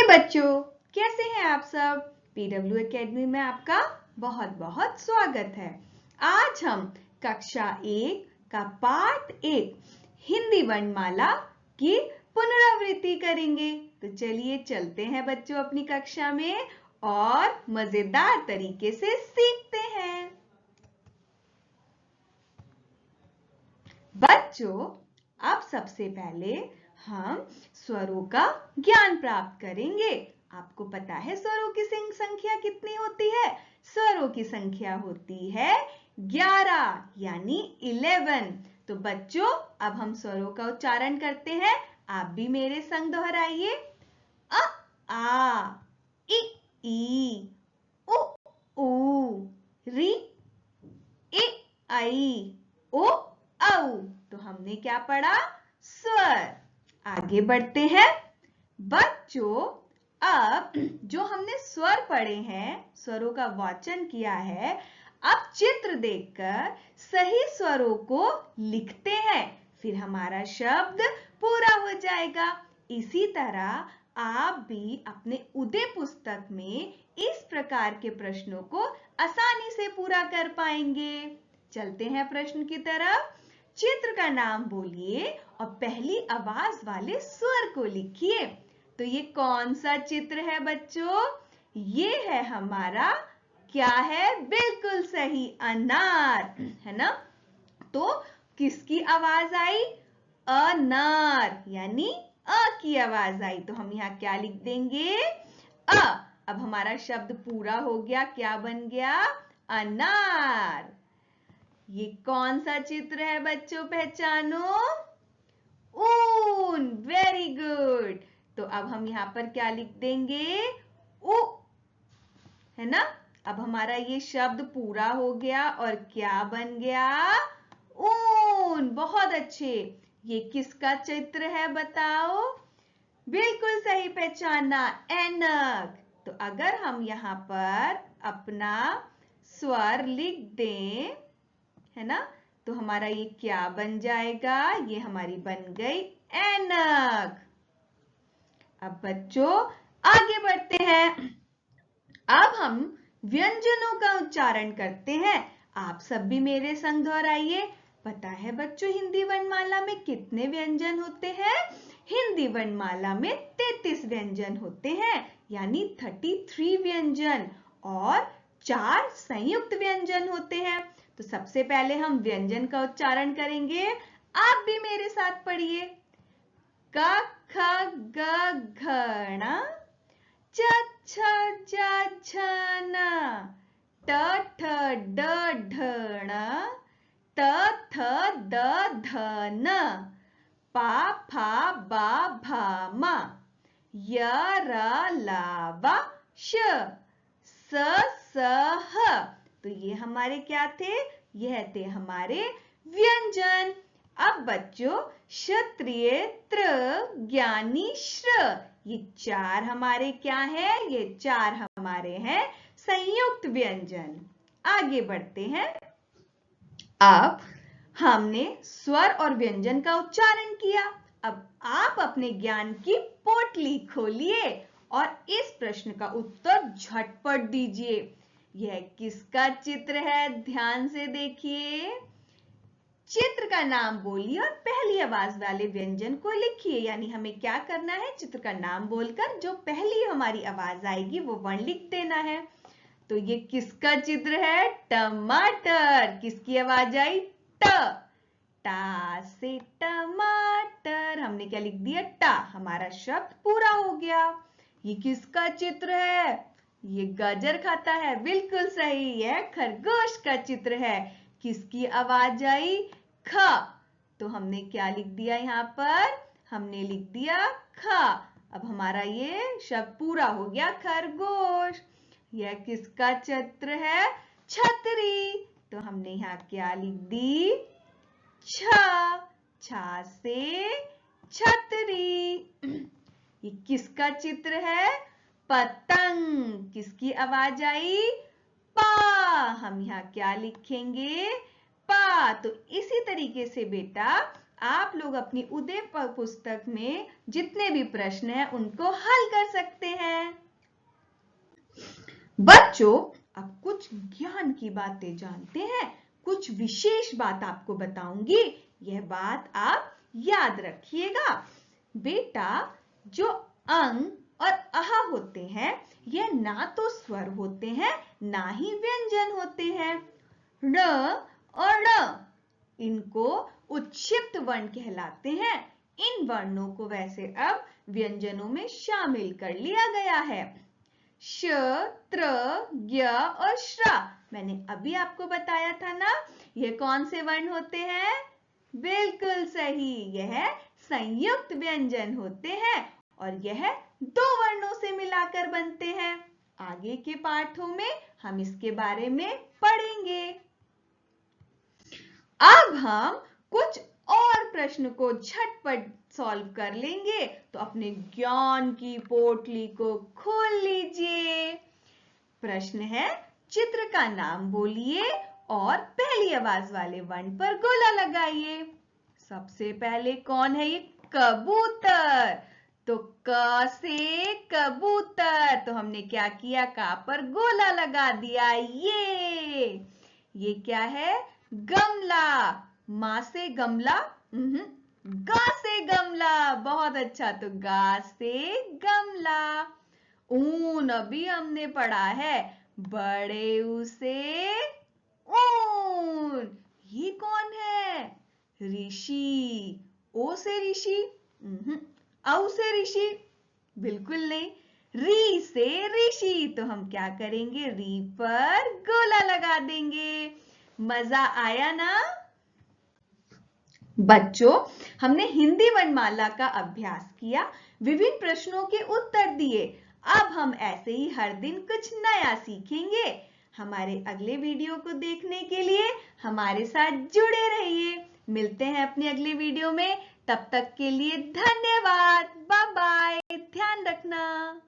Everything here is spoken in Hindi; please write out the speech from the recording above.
बच्चों, कैसे हैं आप सब? पीडब्ल्यू एकेडमी में आपका बहुत बहुत स्वागत है। आज हम कक्षा 1 का पाठ 1 हिंदी वर्णमाला की पुनरावृत्ति करेंगे। तो चलिए चलते हैं बच्चों अपनी कक्षा में और मजेदार तरीके से सीखते हैं। बच्चों, अब सबसे पहले हम स्वरों का ज्ञान प्राप्त करेंगे। आपको पता है स्वरों की संख्या कितनी होती है? स्वरों की संख्या होती है 11 यानी 11। तो बच्चों, अब हम स्वरों का उच्चारण करते हैं। आप भी मेरे संग दोहराइए। अ आ, इ ई, उ ऊ, रि इ आई, ओ औ। तो हमने क्या पढ़ा? स्वर। आगे बढ़ते हैं बच्चों। अब जो हमने स्वर पढ़े हैं, स्वरों का वाचन किया है, अब चित्र देखकर सही स्वरों को लिखते हैं, फिर हमारा शब्द पूरा हो जाएगा। इसी तरह आप भी अपने उदय पुस्तक में इस प्रकार के प्रश्नों को आसानी से पूरा कर पाएंगे। चलते हैं प्रश्न की तरफ। चित्र का नाम बोलिए और पहली आवाज वाले स्वर को लिखिए। तो ये कौन सा चित्र है बच्चों? ये है हमारा, क्या है? बिल्कुल सही, अनार, है ना? तो किसकी आवाज आई? अनार, यानी अ की आवाज आई। तो हम यहाँ क्या लिख देंगे? अ। अब हमारा शब्द पूरा हो गया। क्या बन गया? अनार। ये कौन सा चित्र है बच्चों? पहचानो। ऊन। Very good. तो अब हम यहां पर क्या लिख देंगे? उ, है ना? अब हमारा ये शब्द पूरा हो गया और क्या बन गया? ऊन। बहुत अच्छे। ये किसका चित्र है बताओ? बिल्कुल सही पहचाना, ऐनक। तो अगर हम यहां पर अपना स्वर लिख दें, है ना, तो हमारा ये क्या बन जाएगा? ये हमारी बन गई ऐनक। अब बच्चों आगे बढ़ते हैं। अब हम व्यंजनों का उच्चारण करते हैं। आप सब भी मेरे संग दोहराइए। पता है बच्चों हिंदी वर्णमाला में कितने व्यंजन होते हैं? हिंदी वर्णमाला में 33 व्यंजन होते हैं, यानी 33 व्यंजन, और 4 संयुक्त व्यंजन होते हैं। तो सबसे पहले हम व्यंजन का उच्चारण करेंगे। आप भी मेरे साथ पढ़िए। क ख ग घ ण, च छ ज झ न, ट ठ ड ढ ण, त थ द ध न, पा फा बा भा म, य र ल व श, स स ह। तो ये हमारे क्या थे? यह थे हमारे व्यंजन। अब बच्चों क्षत्रिय त्र, ज्ञानी श्र, ये 4 हमारे क्या है? ये 4 हमारे हैं संयुक्त व्यंजन। आगे बढ़ते हैं। अब हमने स्वर और व्यंजन का उच्चारण किया। अब आप अपने ज्ञान की पोटली खोलिए और इस प्रश्न का उत्तर झटपट दीजिए। यह किसका चित्र है? ध्यान से देखिए। चित्र का नाम बोलिए और पहली आवाज वाले व्यंजन को लिखिए। यानी हमें क्या करना है? चित्र का नाम बोलकर जो पहली हमारी आवाज आएगी वो वर्ण लिख देना है। तो ये किसका चित्र है? टमाटर। किसकी आवाज आई? ट। टा से टमाटर। हमने क्या लिख दिया? टा। हमारा शब्द पूरा हो गया। ये किसका चित्र है? ये गाजर खाता है। बिल्कुल सही, यह खरगोश का चित्र है। किसकी आवाज आई? ख। तो हमने क्या लिख दिया? यहां पर हमने लिख दिया ख। अब हमारा ये शब्द पूरा हो गया, खरगोश। यह किसका चित्र है? छतरी। तो हमने यहां क्या लिख दी? छ। छा से छतरी। ये किसका चित्र है? पतंग। किसकी आवाज आई? पा। हम यहां क्या लिखेंगे? पा। तो इसी तरीके से बेटा आप लोग अपनी उदय पुस्तक में जितने भी प्रश्न हैं उनको हल कर सकते हैं। बच्चों, अब कुछ ज्ञान की बातें जानते हैं। कुछ विशेष बात आपको बताऊंगी, यह बात आप याद रखिएगा। बेटा, जो अंग और अह होते हैं, यह ना तो स्वर होते हैं ना ही व्यंजन होते हैं। ण और ण, इनको उत्क्षिप्त वर्ण कहलाते हैं। इन वर्णों को वैसे अब व्यंजनों में शामिल कर लिया गया है। श, त्र, ज्ञ और श्र, मैंने अभी आपको बताया था ना, यह कौन से वर्ण होते हैं? बिल्कुल सही, यह संयुक्त व्यंजन होते हैं और यह दो वर्णों से मिलाकर बनते हैं। आगे के पाठों में हम इसके बारे में पढ़ेंगे। अब हम कुछ और प्रश्न को झटपट सॉल्व कर लेंगे, तो अपने ज्ञान की पोटली को खोल लीजिए। प्रश्न है, चित्र का नाम बोलिए और पहली आवाज वाले वर्ण पर गोला लगाइए। सबसे पहले कौन है? ये कबूतर। तो क से कबूतर, तो हमने क्या किया? का पर गोला लगा दिया। ये क्या है? गमला। मां से गमला, गा से गमला। बहुत अच्छा, तो गा से गमला। ऊन अभी हमने पढ़ा है, बड़े ऊ से ऊन। ये कौन है? ऋषि। ओ से ऋषि, औ से ऋषि, बिल्कुल नहीं। री से ऋषि, तो हम क्या करेंगे? री पर गोला लगा देंगे। मजा आया ना? बच्चों, हमने हिंदी वर्णमाला का अभ्यास किया, विभिन्न प्रश्नों के उत्तर दिए। अब हम ऐसे ही हर दिन कुछ नया सीखेंगे। हमारे अगले वीडियो को देखने के लिए हमारे साथ जुड़े रहिए। मिलते हैं अपने अगले वीडियो में। तब तक के लिए धन्यवाद। Bye bye. ध्यान रखना।